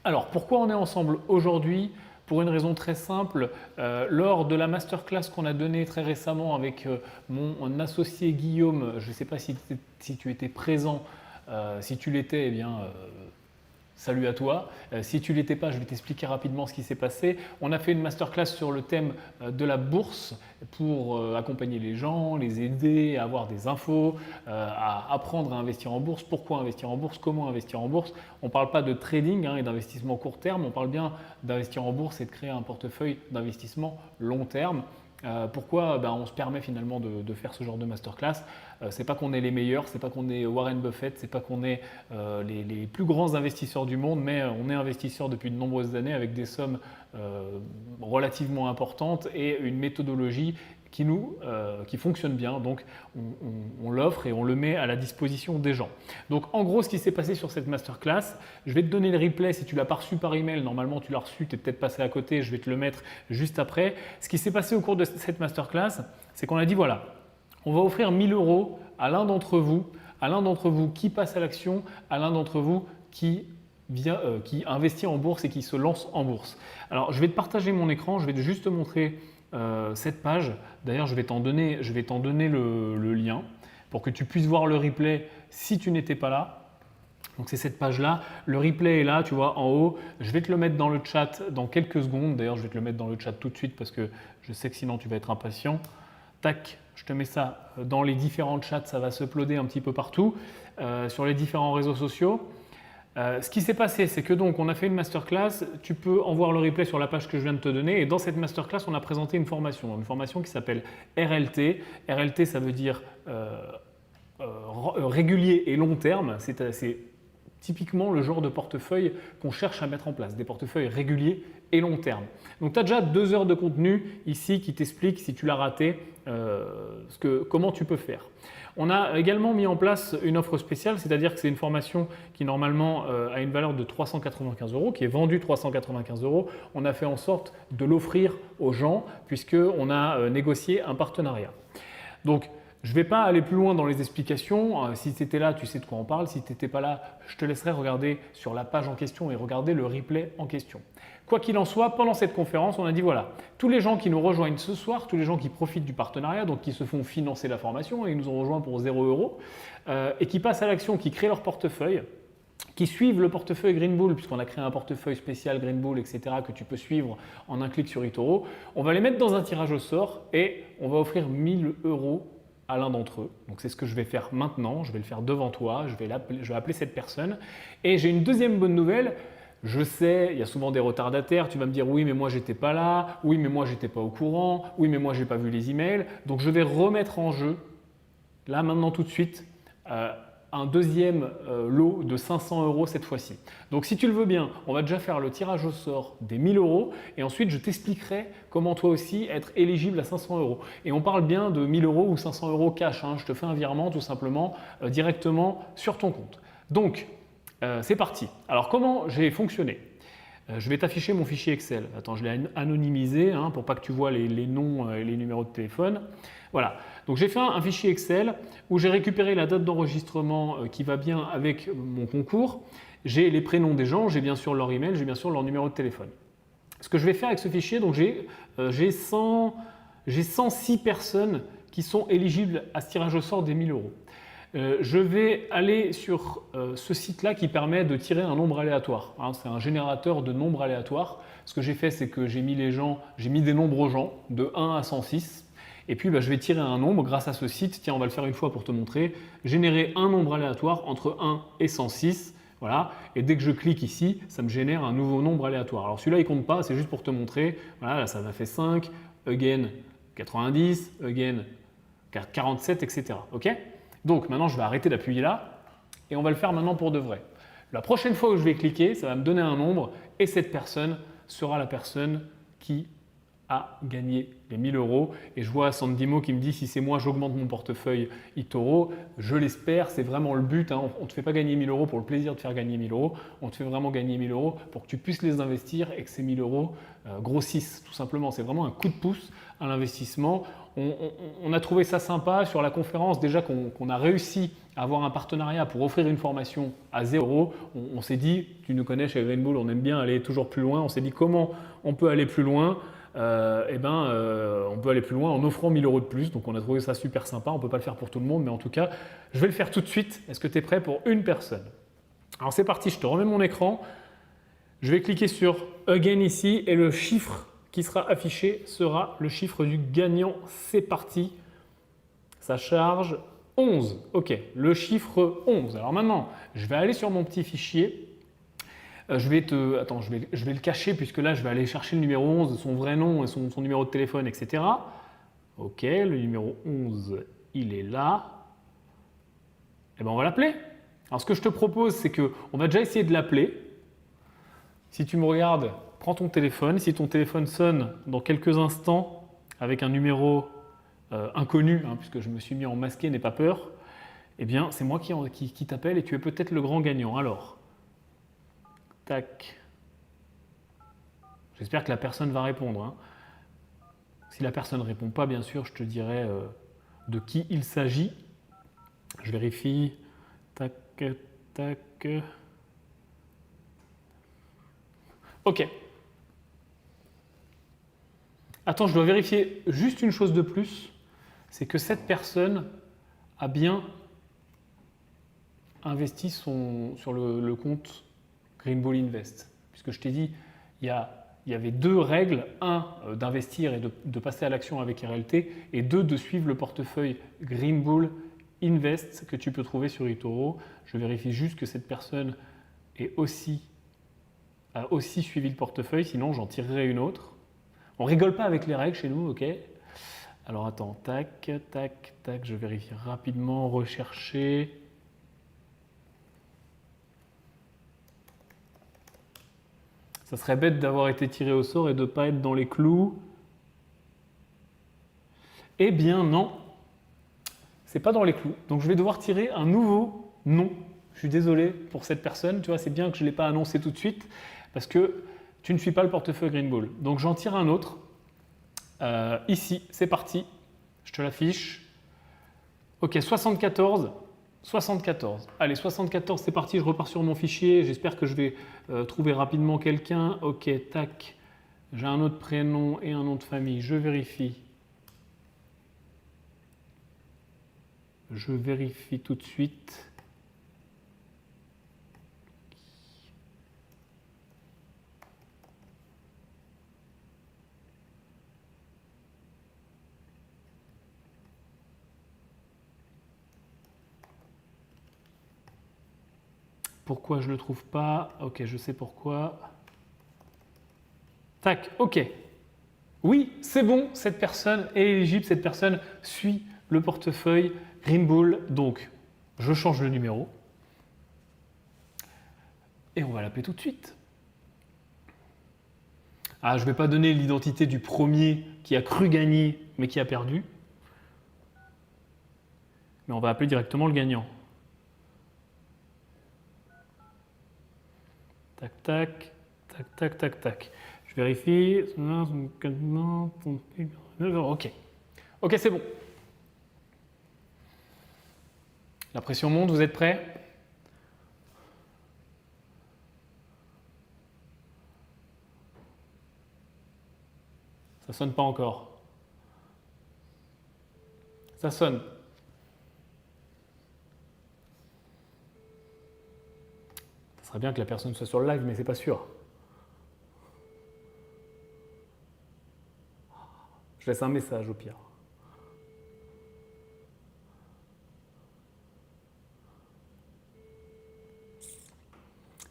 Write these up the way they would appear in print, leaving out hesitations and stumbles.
Alors, pourquoi on est ensemble aujourd'hui? Pour une raison très simple, lors de la masterclass qu'on a donnée très récemment avec mon associé Guillaume, je ne sais pas si tu étais présent, si tu l'étais, eh bien, salut à toi. Si tu ne l'étais pas, je vais t'expliquer rapidement ce qui s'est passé. On a fait une masterclass sur le thème de la bourse pour accompagner les gens, les aider à avoir des infos, à apprendre à investir en bourse, pourquoi investir en bourse, comment investir en bourse. On ne parle pas de trading et d'investissement court terme, on parle bien d'investir en bourse et de créer un portefeuille d'investissement long terme. Pourquoi on se permet finalement de faire ce genre de masterclass? C'est pas qu'on est les meilleurs, c'est pas qu'on est Warren Buffett, c'est pas qu'on est les plus grands investisseurs du monde, mais on est investisseur depuis de nombreuses années avec des sommes relativement importantes et une méthodologie qui fonctionne bien. Donc on l'offre et on le met à la disposition des gens. Donc en gros, ce qui s'est passé sur cette masterclass, je vais te donner le replay. Si tu l'as pas reçu par email, normalement tu l'as reçu, tu es peut-être passé à côté, je vais te le mettre juste après. Ce qui s'est passé au cours de cette masterclass, c'est qu'on a dit voilà, on va offrir 1 000 € à l'un d'entre vous qui passe à l'action, à l'un d'entre vous qui investit en bourse et qui se lance en bourse. Alors je vais te partager mon écran, je vais juste te montrer cette page. D'ailleurs, je vais t'en donner le lien pour que tu puisses voir le replay si tu n'étais pas là. Donc c'est cette page-là. Le replay est là, tu vois, en haut. Je vais te le mettre dans le chat dans quelques secondes. D'ailleurs, je vais te le mettre dans le chat tout de suite parce que je sais que sinon tu vas être impatient. Tac, je te mets ça dans les différents chats. Ça va s'uploader un petit peu partout sur les différents réseaux sociaux. Ce qui s'est passé, c'est que donc on a fait une masterclass, tu peux en voir le replay sur la page que je viens de te donner et dans cette masterclass, on a présenté une formation qui s'appelle RLT. RLT, ça veut dire régulier et long terme, c'est typiquement le genre de portefeuille qu'on cherche à mettre en place, des portefeuilles réguliers et long terme. Donc tu as déjà 2 heures de contenu ici qui t'explique, si tu l'as raté, comment tu peux faire. On a également mis en place une offre spéciale, c'est-à-dire que c'est une formation qui normalement a une valeur de 395 €, qui est vendue 395 €. On a fait en sorte de l'offrir aux gens puisqu'on a négocié un partenariat. Donc, je ne vais pas aller plus loin dans les explications. Si tu étais là, tu sais de quoi on parle. Si tu n'étais pas là, je te laisserai regarder sur la page en question et regarder le replay en question. Quoi qu'il en soit, pendant cette conférence, on a dit voilà, tous les gens qui nous rejoignent ce soir, tous les gens qui profitent du partenariat, donc qui se font financer la formation et ils nous ont rejoints pour 0 € et qui passent à l'action, qui créent leur portefeuille, qui suivent le portefeuille Green Bull, puisqu'on a créé un portefeuille spécial Green Bull, etc., que tu peux suivre en un clic sur eToro. On va les mettre dans un tirage au sort et on va offrir 1 000 € à l'un d'entre eux. Donc c'est ce que je vais faire maintenant, je vais le faire devant toi, je vais appeler cette personne. Et j'ai une deuxième bonne nouvelle. Je sais, il y a souvent des retardataires, tu vas me dire oui mais moi j'étais pas là, oui mais moi j'étais pas au courant, oui mais moi j'ai pas vu les emails. Donc je vais remettre en jeu, là maintenant tout de suite, un deuxième lot de 500 € cette fois-ci. Donc si tu le veux bien, on va déjà faire le tirage au sort des 1 000 € et ensuite je t'expliquerai comment toi aussi être éligible à 500 €. Et on parle bien de 1 000 € ou 500 € cash, hein. Je te fais un virement tout simplement directement sur ton compte. Donc c'est parti. Alors comment j'ai fonctionné? Je vais t'afficher mon fichier Excel. Attends, je l'ai anonymisé pour pas que tu vois les noms et les numéros de téléphone. Voilà. Donc j'ai fait un fichier Excel où j'ai récupéré la date d'enregistrement qui va bien avec mon concours. J'ai les prénoms des gens, j'ai bien sûr leur email, j'ai bien sûr leur numéro de téléphone. Ce que je vais faire avec ce fichier, donc j'ai 106 personnes qui sont éligibles à ce tirage au sort des 1 000 €. Je vais aller sur ce site-là qui permet de tirer un nombre aléatoire. C'est un générateur de nombres aléatoires. Ce que j'ai fait, c'est que j'ai mis des nombres aux gens de 1 à 106. Et puis, je vais tirer un nombre grâce à ce site. Tiens, on va le faire une fois pour te montrer. Générer un nombre aléatoire entre 1 et 106. Voilà. Et dès que je clique ici, ça me génère un nouveau nombre aléatoire. Alors celui-là, il ne compte pas, c'est juste pour te montrer. Voilà, là, ça m'a fait 5, again 90, again 47, etc. OK ? Donc maintenant, je vais arrêter d'appuyer là et on va le faire maintenant pour de vrai. La prochaine fois où je vais cliquer, ça va me donner un nombre et cette personne sera la personne qui a gagné les 1 000 €. Et je vois Sandimo qui me dit si c'est moi, j'augmente mon portefeuille eToro. Je l'espère, c'est vraiment le but. On ne te fait pas gagner 1 000 € pour le plaisir de faire gagner 1 000 €. On te fait vraiment gagner 1 000 € pour que tu puisses les investir et que ces 1 000 € grossissent tout simplement. C'est vraiment un coup de pouce à l'investissement. On a trouvé ça sympa sur la conférence déjà qu'on a réussi avoir un partenariat pour offrir une formation à 0 €, on s'est dit, tu nous connais chez Green Bull, on aime bien aller toujours plus loin, on s'est dit comment on peut aller plus loin. On peut aller plus loin en offrant 1 000 € de plus. Donc on a trouvé ça super sympa. On ne peut pas le faire pour tout le monde, mais en tout cas, je vais le faire tout de suite. Est-ce que tu es prêt pour une personne? Alors c'est parti, je te remets mon écran. Je vais cliquer sur Again ici et le chiffre qui sera affiché sera le chiffre du gagnant. C'est parti. Ça charge 11. Ok, le chiffre 11. Alors maintenant, je vais aller sur mon petit fichier. Je vais le cacher puisque là, je vais aller chercher le numéro 11, son vrai nom et son numéro de téléphone, etc. Ok, le numéro 11, il est là. Eh bien, on va l'appeler. Alors, ce que je te propose, c'est qu'on va déjà essayer de l'appeler. Si tu me regardes, prends ton téléphone. Si ton téléphone sonne dans quelques instants avec un numéro inconnu, puisque je me suis mis en masqué, n'aie pas peur, eh bien, c'est moi qui t'appelle et tu es peut-être le grand gagnant. Alors, tac. J'espère que la personne va répondre. Si la personne ne répond pas, bien sûr, je te dirai de qui il s'agit. Je vérifie. Tac, tac. Ok. Attends, je dois vérifier juste une chose de plus. C'est que cette personne a bien investi sur le compte Green Bull Invest. Puisque je t'ai dit, il y avait 2 règles. 1, d'investir et de passer à l'action avec RLT. Et 2, de suivre le portefeuille Green Bull Invest que tu peux trouver sur eToro. Je vérifie juste que cette personne a aussi suivi le portefeuille, sinon j'en tirerai une autre. On rigole pas avec les règles chez nous, ok? Alors attends, tac, tac, tac, je vérifie rapidement, rechercher. Ça serait bête d'avoir été tiré au sort et de ne pas être dans les clous. Eh bien non, c'est pas dans les clous. Donc je vais devoir tirer un nouveau nom. Je suis désolé pour cette personne, tu vois, c'est bien que je ne l'ai pas annoncé tout de suite parce que tu ne suis pas le portefeuille Green Bull. Donc j'en tire un autre. Ici, c'est parti. Je te l'affiche. Ok, 74. 74. Allez, 74, c'est parti. Je repars sur mon fichier. J'espère que je vais trouver rapidement quelqu'un. Ok, tac. J'ai un autre prénom et un nom de famille. Je vérifie. Je vérifie tout de suite. Pourquoi je ne le trouve pas? Ok, je sais pourquoi. Tac, ok. Oui, c'est bon, cette personne est éligible, cette personne suit le portefeuille Green Bull. Donc, je change le numéro. Et on va l'appeler tout de suite. Ah, je ne vais pas donner l'identité du premier qui a cru gagner, mais qui a perdu. Mais on va appeler directement le gagnant. Tac, tac, tac, tac, tac, tac. Je vérifie. Ok. Ok, c'est bon. La pression monte, vous êtes prêts? Ça sonne pas encore. Ça sonne. Ça serait bien que la personne soit sur le live, mais c'est pas sûr. Je laisse un message au pire.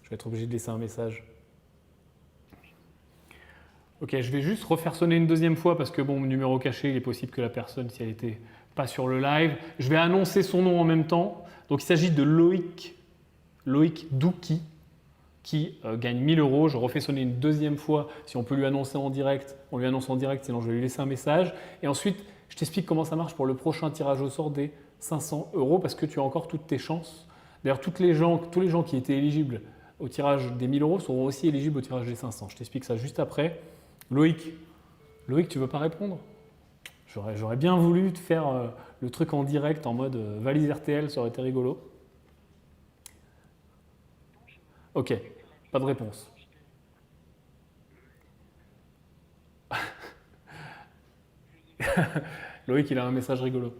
Je vais être obligé de laisser un message. Ok, je vais juste refaire sonner une deuxième fois parce que bon, mon numéro caché, il est possible que la personne, si elle n'était pas sur le live, je vais annoncer son nom en même temps. Donc il s'agit de Loïc Douki qui gagne 1 000 €. Je refais sonner une deuxième fois. Si on peut lui annoncer en direct, on lui annonce en direct, sinon je vais lui laisser un message. Et ensuite, je t'explique comment ça marche pour le prochain tirage au sort des 500 € parce que tu as encore toutes tes chances. D'ailleurs, tous les gens qui étaient éligibles au tirage des 1 000 € seront aussi éligibles au tirage des 500. Je t'explique ça juste après. Loïc, tu veux pas répondre? Je J'aurais bien voulu te faire le truc en direct en mode valise RTL, ça aurait été rigolo. Ok, pas de réponse. Loïc, il a un message rigolo.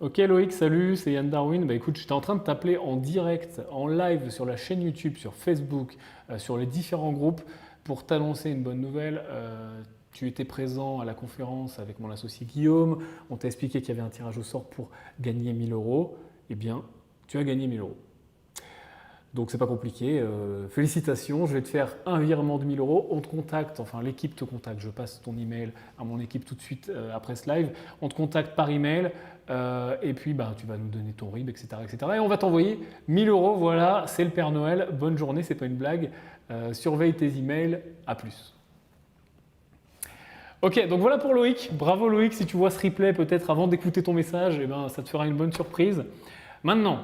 Ok Loïc, salut, c'est Yann Darwin. Bah écoute, j'étais en train de t'appeler en direct, en live sur la chaîne YouTube, sur Facebook, sur les différents groupes pour t'annoncer une bonne nouvelle. Tu étais présent à la conférence avec mon associé Guillaume. On t'a expliqué qu'il y avait un tirage au sort pour gagner 1000 euros. Eh bien, tu as gagné 1000 euros. Donc c'est pas compliqué, félicitations, je vais te faire un virement de 1000 euros, on te contacte, enfin l'équipe te contacte, je passe ton email à mon équipe tout de suite après ce live, on te contacte par email et puis tu vas nous donner ton RIB, etc., etc. Et on va t'envoyer 1000 euros, voilà, c'est le Père Noël, bonne journée, c'est pas une blague, surveille tes emails, à plus. Ok, donc voilà pour Loïc, bravo Loïc, si tu vois ce replay peut-être avant d'écouter ton message, eh ben, ça te fera une bonne surprise. Maintenant,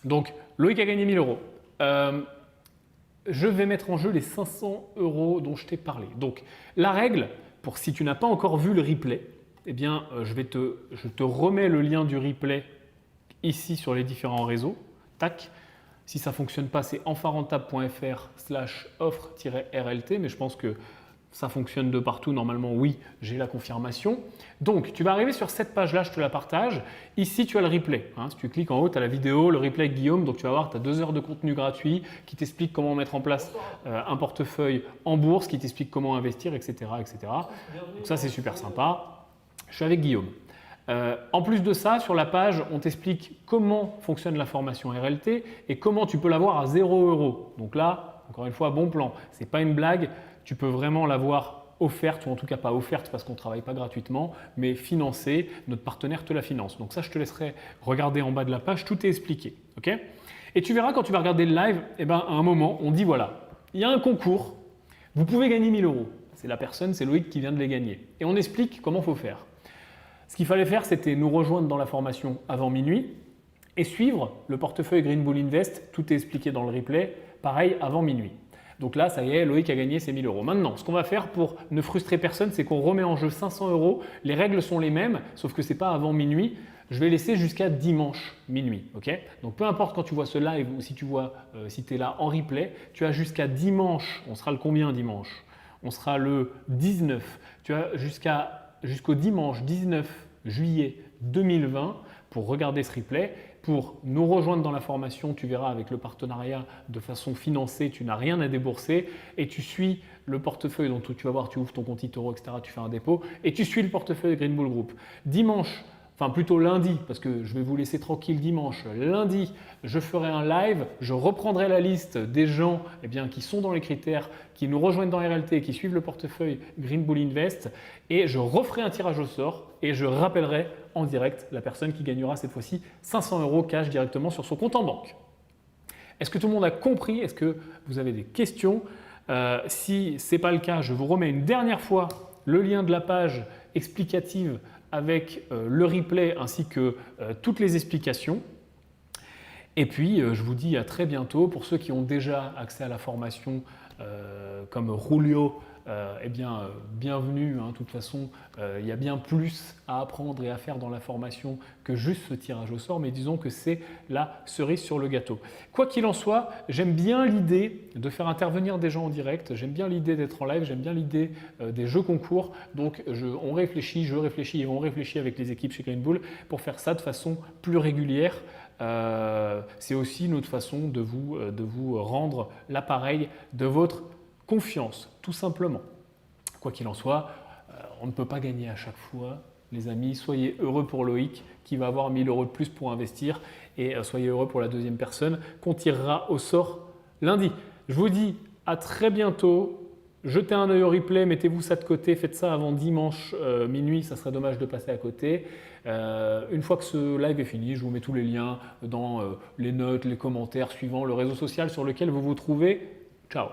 donc Loïc a gagné 1000 euros. Je vais mettre en jeu les 500 euros dont je t'ai parlé. Donc la règle, pour si tu n'as pas encore vu le replay, eh bien je te remets le lien du replay ici sur les différents réseaux. Tac. Si ça ne fonctionne pas, c'est enfantrentable.fr/offre-RLT, mais je pense que ça fonctionne de partout. Normalement, oui, j'ai la confirmation. Donc, tu vas arriver sur cette page-là, je te la partage. Ici, tu as le replay. Si tu cliques en haut, tu as la vidéo, le replay avec Guillaume. Donc, tu vas voir, tu as 2 heures de contenu gratuit qui t'explique comment mettre en place un portefeuille en bourse, qui t'explique comment investir, etc., etc. Donc, ça, c'est super sympa. Je suis avec Guillaume. En plus de ça, sur la page, on t'explique comment fonctionne la formation RLT et comment tu peux l'avoir à 0 euros. Donc là, encore une fois, bon plan. Ce n'est pas une blague. Tu peux vraiment l'avoir offerte, ou en tout cas pas offerte parce qu'on ne travaille pas gratuitement, mais financée, notre partenaire te la finance. Donc ça, je te laisserai regarder en bas de la page, tout est expliqué. Okay, et tu verras quand tu vas regarder le live, à un moment, on dit voilà, il y a un concours, vous pouvez gagner 1000 euros. C'est la personne, c'est Loïc qui vient de les gagner. Et on explique comment il faut faire. Ce qu'il fallait faire, c'était nous rejoindre dans la formation avant minuit et suivre le portefeuille Green Bull Invest, tout est expliqué dans le replay, pareil avant minuit. Donc là, ça y est, Loïc a gagné ses 1000 euros. Maintenant, ce qu'on va faire pour ne frustrer personne, c'est qu'on remet en jeu 500 euros. Les règles sont les mêmes, sauf que ce n'est pas avant minuit. Je vais laisser jusqu'à dimanche minuit. Okay, donc peu importe quand tu vois ce live ou si tu es là en replay, tu as jusqu'à dimanche. On sera le combien dimanche? On sera le 19. Tu as jusqu'au dimanche 19 juillet 2020 pour regarder ce replay. Pour nous rejoindre dans la formation, tu verras avec le partenariat de façon financée, tu n'as rien à débourser et tu suis le portefeuille. Donc tu vas voir, tu ouvres ton compte eToro, etc. Tu fais un dépôt et tu suis le portefeuille Green Bull Group. Dimanche, enfin plutôt lundi, parce que je vais vous laisser tranquille dimanche. Lundi, je ferai un live, je reprendrai la liste des gens qui sont dans les critères, qui nous rejoignent dans RLT et qui suivent le portefeuille Green Bull Invest et je referai un tirage au sort et je rappellerai en direct la personne qui gagnera cette fois-ci 500 euros cash directement sur son compte en banque. Est-ce que tout le monde a compris? Est-ce que vous avez des questions? Si ce n'est pas le cas, je vous remets une dernière fois le lien de la page explicative avec le replay ainsi que toutes les explications. Et puis, je vous dis à très bientôt. Pour ceux qui ont déjà accès à la formation comme Julio, bienvenue. De toute façon, il y a bien plus à apprendre et à faire dans la formation que juste ce tirage au sort, mais disons que c'est la cerise sur le gâteau. Quoi qu'il en soit, j'aime bien l'idée de faire intervenir des gens en direct, j'aime bien l'idée d'être en live, j'aime bien l'idée des jeux concours. Donc, on réfléchit, je réfléchis et on réfléchit avec les équipes chez Green Bull pour faire ça de façon plus régulière. C'est aussi notre façon de vous rendre l'appareil de votre confiance, tout simplement. Quoi qu'il en soit, on ne peut pas gagner à chaque fois. Les amis, soyez heureux pour Loïc qui va avoir 1000 euros de plus pour investir et soyez heureux pour la deuxième personne qu'on tirera au sort lundi. Je vous dis à très bientôt. Jetez un œil au replay, mettez-vous ça de côté, faites ça avant dimanche minuit, ça serait dommage de passer à côté. Une fois que ce live est fini, je vous mets tous les liens dans les notes, les commentaires suivant le réseau social sur lequel vous vous trouvez. Ciao!